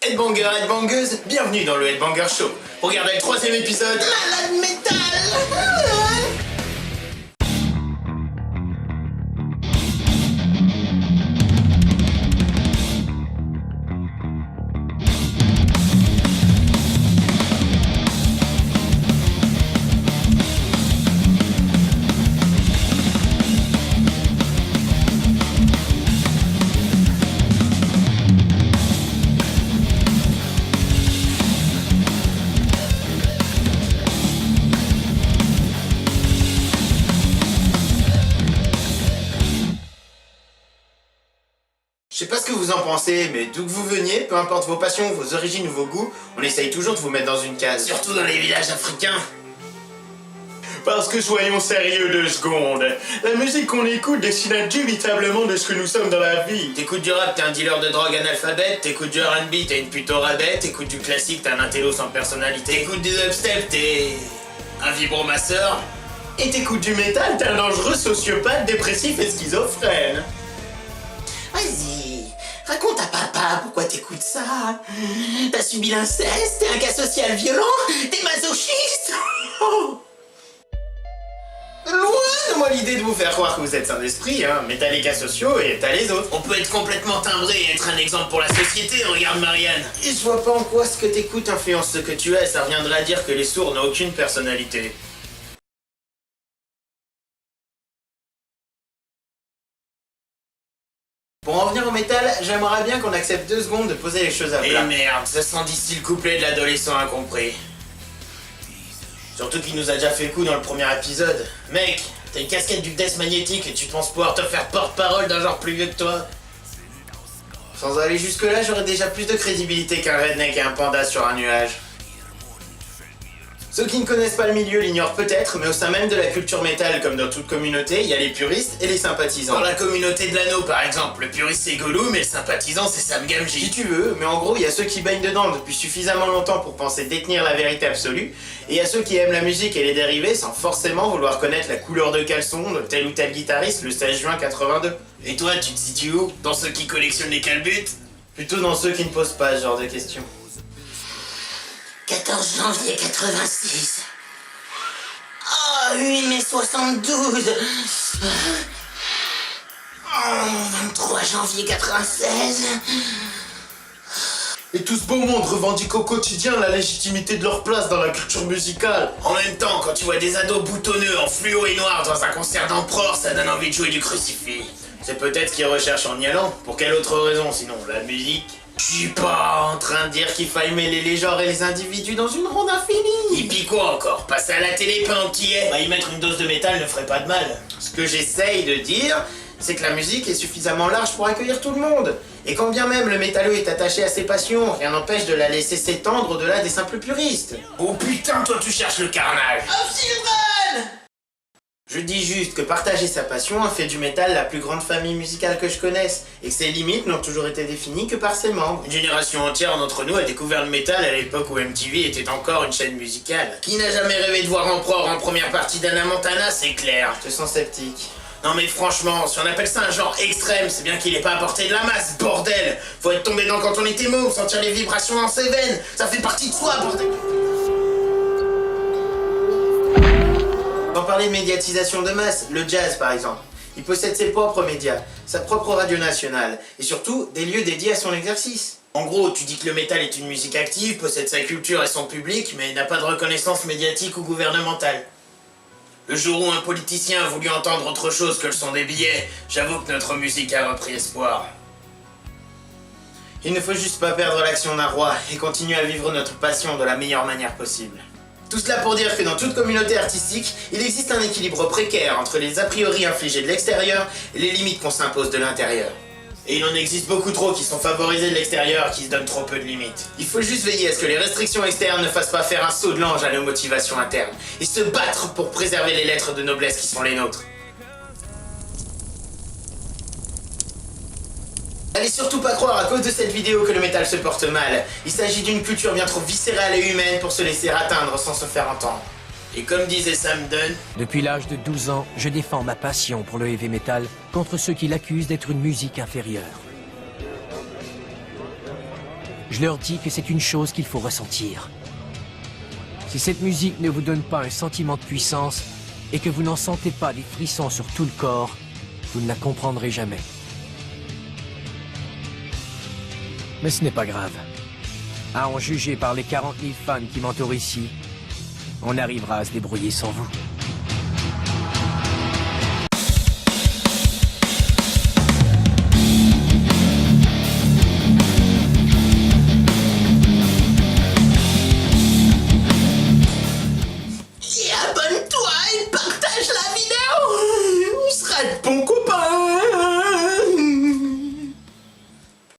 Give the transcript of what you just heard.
Headbanger, headbangeuse, bienvenue dans le Headbanger Show. Regardez le 3e épisode. Malade Metal. Je sais pas ce que vous en pensez, mais d'où que vous veniez, peu importe vos passions, vos origines ou vos goûts, on essaye toujours de vous mettre dans une case. Surtout dans les villages africains. Parce que soyons sérieux 2 secondes. La musique qu'on écoute décide indubitablement de ce que nous sommes dans la vie. T'écoutes du rap, t'es un dealer de drogue analphabète. T'écoutes du R&B, t'es une pute au rabais. T'écoutes du classique, t'es un intello sans personnalité. T'écoutes du dubstep, t'es un vibromasseur. Et t'écoutes du métal, t'es un dangereux sociopathe, dépressif et schizophrène. Vas-y, raconte à papa pourquoi t'écoutes ça. T'as subi l'inceste, t'es un cas social violent, t'es masochiste. Loin de moi l'idée de vous faire croire que vous êtes sans esprit, hein, mais t'as les cas sociaux et t'as les autres. On peut être complètement timbré et être un exemple pour la société, regarde Marianne. Et je vois pas en quoi ce que t'écoutes influence ce que tu es, ça reviendrait à dire que les sourds n'ont aucune personnalité. Pour en venir au métal, j'aimerais bien qu'on accepte 2 secondes de poser les choses à plat. Et merde, ça sent d'ici le couplet de l'adolescent incompris. Surtout qu'il nous a déjà fait le coup dans le premier épisode. Mec, t'as une casquette du death magnétique et tu penses pouvoir te faire porte-parole d'un genre plus vieux que toi? Sans aller jusque là, j'aurais déjà plus de crédibilité qu'un redneck et un panda sur un nuage. Ceux qui ne connaissent pas le milieu l'ignorent peut-être, mais au sein même de la culture métal, comme dans toute communauté, il y a les puristes et les sympathisants. Dans la communauté de l'anneau, par exemple, le puriste c'est Gollum et le sympathisant c'est Sam Gamgee. Si tu veux, mais en gros, il y a ceux qui baignent dedans depuis suffisamment longtemps pour penser détenir la vérité absolue, et il y a ceux qui aiment la musique et les dérivés sans forcément vouloir connaître la couleur de caleçon de tel ou tel guitariste le 16 juin 82. Et toi, tu te situes où? Dans ceux qui collectionnent les calbutes? Plutôt dans ceux qui ne posent pas ce genre de questions. 14 janvier 86. Oh, 8 mai 72. 23 janvier 96. Et tout ce beau monde revendique au quotidien la légitimité de leur place dans la culture musicale. En même temps, quand tu vois des ados boutonneux en fluo et noir dans un concert d'empereur, ça donne envie de jouer du crucifix. C'est peut-être ce qu'ils recherchent en y allant. Pour quelle autre raison sinon? La musique? Je suis pas en train de dire qu'il faille mêler les genres et les individus dans une ronde infinie. Et puis quoi encore? Passer à la télé pendant que t'y es? Bah y mettre une dose de métal ne ferait pas de mal. Ce que j'essaye de dire, c'est que la musique est suffisamment large pour accueillir tout le monde. Et quand bien même le métalleux est attaché à ses passions, rien n'empêche de la laisser s'étendre au-delà des simples puristes. Oh putain, toi tu cherches le carnage. Off Children! Je dis juste que partager sa passion a fait du métal la plus grande famille musicale que je connaisse, et que ses limites n'ont toujours été définies que par ses membres. Une génération entière d'entre nous a découvert le métal à l'époque où MTV était encore une chaîne musicale. Qui n'a jamais rêvé de voir Emperor en première partie d'Anna Montana, c'est clair. Je te sens sceptique. Non mais franchement, si on appelle ça un genre extrême, c'est bien qu'il est pas à portée de la masse, bordel. Faut être tombé dedans quand on était môme, sentir les vibrations dans ses veines, ça fait partie de soi, bordel. Sans parler de médiatisation de masse, le jazz par exemple. Il possède ses propres médias, sa propre radio nationale, et surtout des lieux dédiés à son exercice. En gros, tu dis que le métal est une musique active, possède sa culture et son public, mais n'a pas de reconnaissance médiatique ou gouvernementale. Le jour où un politicien a voulu entendre autre chose que le son des billets, j'avoue que notre musique a repris espoir. Il ne faut juste pas perdre l'action d'un roi et continuer à vivre notre passion de la meilleure manière possible. Tout cela pour dire que dans toute communauté artistique, il existe un équilibre précaire entre les a priori infligés de l'extérieur et les limites qu'on s'impose de l'intérieur. Et il en existe beaucoup trop qui sont favorisés de l'extérieur, qui se donnent trop peu de limites. Il faut juste veiller à ce que les restrictions externes ne fassent pas faire un saut de l'ange à nos motivations internes, et se battre pour préserver les lettres de noblesse qui sont les nôtres. Allez surtout pas croire à cause de cette vidéo que le métal se porte mal. Il s'agit d'une culture bien trop viscérale et humaine pour se laisser atteindre sans se faire entendre. Et comme disait Sam Dunn, depuis l'âge de 12 ans, je défends ma passion pour le heavy metal contre ceux qui l'accusent d'être une musique inférieure. Je leur dis que c'est une chose qu'il faut ressentir. Si cette musique ne vous donne pas un sentiment de puissance et que vous n'en sentez pas des frissons sur tout le corps, vous ne la comprendrez jamais. Mais ce n'est pas grave. À en juger par les 40 000 fans qui m'entourent ici, on arrivera à se débrouiller sans vous.